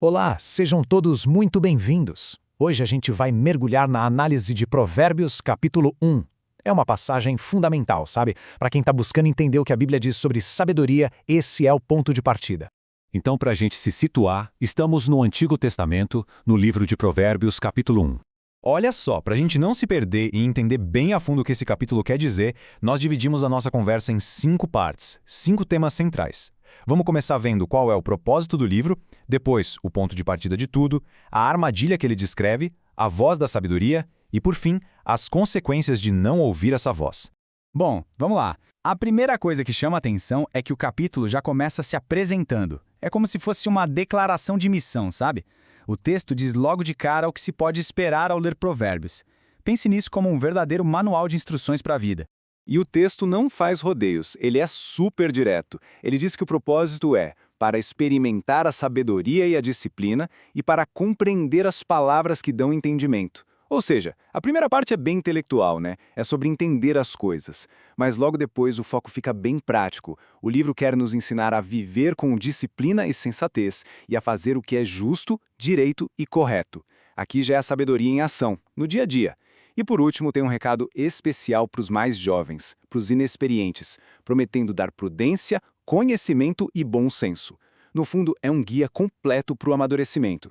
Olá, sejam todos muito bem-vindos. Hoje a gente vai mergulhar na análise de Provérbios, capítulo 1. É uma passagem fundamental, sabe? Para quem está buscando entender o que a Bíblia diz sobre sabedoria, esse é o ponto de partida. Então, para a gente se situar, estamos no Antigo Testamento, no livro de Provérbios, capítulo 1. Olha só, para a gente não se perder e entender bem a fundo o que esse capítulo quer dizer, nós dividimos a nossa conversa em 5 partes, 5 temas centrais. Vamos começar vendo qual é o propósito do livro, depois o ponto de partida de tudo, a armadilha que ele descreve, a voz da sabedoria e, por fim, as consequências de não ouvir essa voz. Bom, vamos lá. A primeira coisa que chama a atenção é que o capítulo já começa se apresentando. É como se fosse uma declaração de missão, sabe? O texto diz logo de cara o que se pode esperar ao ler Provérbios. Pense nisso como um verdadeiro manual de instruções para a vida. E o texto não faz rodeios, ele é super direto. Ele diz que o propósito é para experimentar a sabedoria e a disciplina e para compreender as palavras que dão entendimento. Ou seja, a primeira parte é bem intelectual, né? É sobre entender as coisas. Mas logo depois o foco fica bem prático. O livro quer nos ensinar a viver com disciplina e sensatez e a fazer o que é justo, direito e correto. Aqui já é a sabedoria em ação, no dia a dia. E por último, tem um recado especial para os mais jovens, para os inexperientes, prometendo dar prudência, conhecimento e bom senso. No fundo, é um guia completo para o amadurecimento.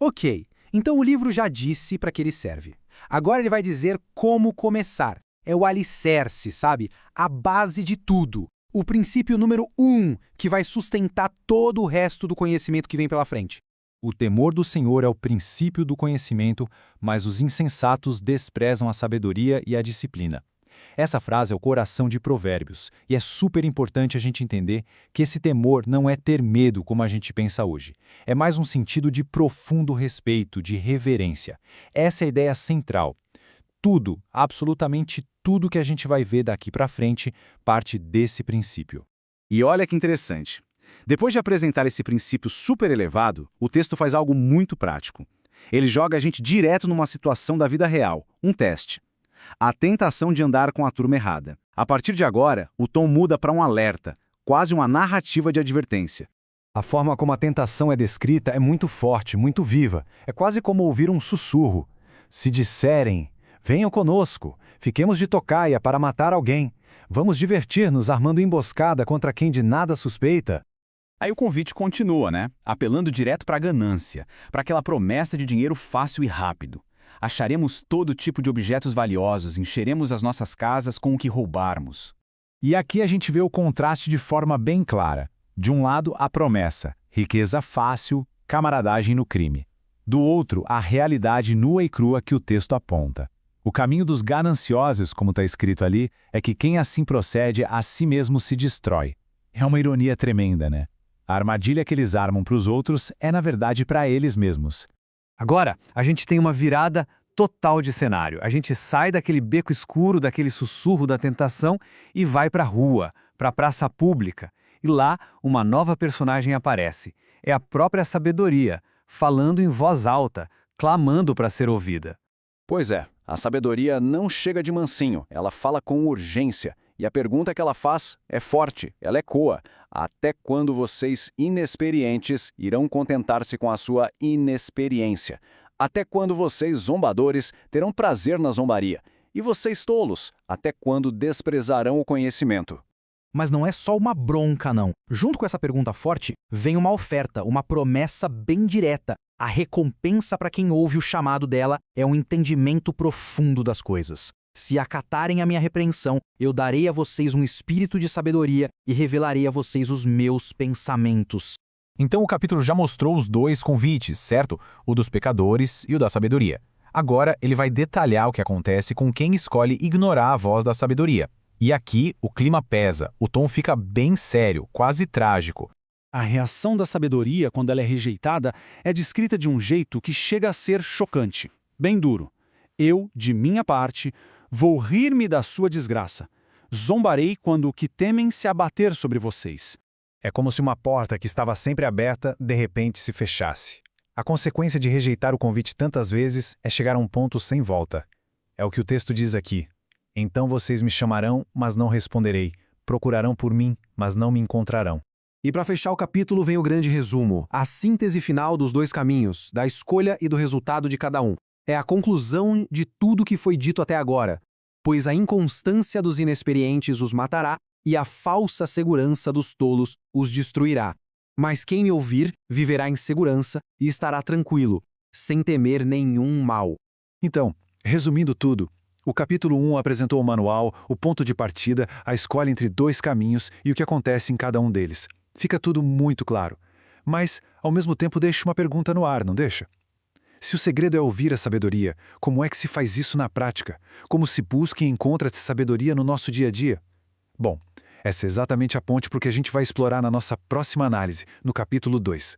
Ok, então o livro já disse para que ele serve. Agora ele vai dizer como começar. É o alicerce, sabe? A base de tudo. O princípio número 1, que vai sustentar todo o resto do conhecimento que vem pela frente. O temor do Senhor é o princípio do conhecimento, mas os insensatos desprezam a sabedoria e a disciplina. Essa frase é o coração de Provérbios, e é super importante a gente entender que esse temor não é ter medo como a gente pensa hoje. É mais um sentido de profundo respeito, de reverência. Essa é a ideia central. Tudo, absolutamente tudo que a gente vai ver daqui para frente, parte desse princípio. E olha que interessante. Depois de apresentar esse princípio super elevado, o texto faz algo muito prático. Ele joga a gente direto numa situação da vida real, um teste. A tentação de andar com a turma errada. A partir de agora, o tom muda para um alerta, quase uma narrativa de advertência. A forma como a tentação é descrita é muito forte, muito viva. É quase como ouvir um sussurro. Se disserem, venham conosco, fiquemos de tocaia para matar alguém. Vamos divertir-nos armando emboscada contra quem de nada suspeita. Aí o convite continua, né? Apelando direto para a ganância, para aquela promessa de dinheiro fácil e rápido. Acharemos todo tipo de objetos valiosos, encheremos as nossas casas com o que roubarmos. E aqui a gente vê o contraste de forma bem clara. De um lado, a promessa, riqueza fácil, camaradagem no crime. Do outro, a realidade nua e crua que o texto aponta. O caminho dos gananciosos, como está escrito ali, é que quem assim procede a si mesmo se destrói. É uma ironia tremenda, né? A armadilha que eles armam para os outros é, na verdade, para eles mesmos. Agora, a gente tem uma virada total de cenário. A gente sai daquele beco escuro, daquele sussurro da tentação e vai para a rua, para a praça pública. E lá, uma nova personagem aparece. É a própria sabedoria, falando em voz alta, clamando para ser ouvida. Pois é, a sabedoria não chega de mansinho, ela fala com urgência. E a pergunta que ela faz é forte, ela ecoa. Até quando vocês inexperientes irão contentar-se com a sua inexperiência? Até quando vocês zombadores terão prazer na zombaria? E vocês tolos, até quando desprezarão o conhecimento? Mas não é só uma bronca, não. Junto com essa pergunta forte, vem uma oferta, uma promessa bem direta. A recompensa para quem ouve o chamado dela é um entendimento profundo das coisas. Se acatarem a minha repreensão, eu darei a vocês um espírito de sabedoria e revelarei a vocês os meus pensamentos. Então o capítulo já mostrou os dois convites, certo? O dos pecadores e o da sabedoria. Agora ele vai detalhar o que acontece com quem escolhe ignorar a voz da sabedoria. E aqui o clima pesa, o tom fica bem sério, quase trágico. A reação da sabedoria, quando ela é rejeitada, é descrita de um jeito que chega a ser chocante, bem duro. Eu, de minha parte, vou rir-me da sua desgraça. Zombarei quando o que temem se abater sobre vocês. É como se uma porta que estava sempre aberta, de repente se fechasse. A consequência de rejeitar o convite tantas vezes é chegar a um ponto sem volta. É o que o texto diz aqui. Então vocês me chamarão, mas não responderei. Procurarão por mim, mas não me encontrarão. E para fechar o capítulo vem o grande resumo, a síntese final dos dois caminhos, da escolha e do resultado de cada um. É a conclusão de tudo que foi dito até agora, pois a inconstância dos inexperientes os matará e a falsa segurança dos tolos os destruirá. Mas quem me ouvir viverá em segurança e estará tranquilo, sem temer nenhum mal. Então, resumindo tudo, o capítulo 1 apresentou o manual, o ponto de partida, a escolha entre dois caminhos e o que acontece em cada um deles. Fica tudo muito claro. Mas, ao mesmo tempo, deixa uma pergunta no ar, não deixa? Se o segredo é ouvir a sabedoria, como é que se faz isso na prática? Como se busca e encontra essa sabedoria no nosso dia a dia? Bom, essa é exatamente a ponte para o que a gente vai explorar na nossa próxima análise, no capítulo 2.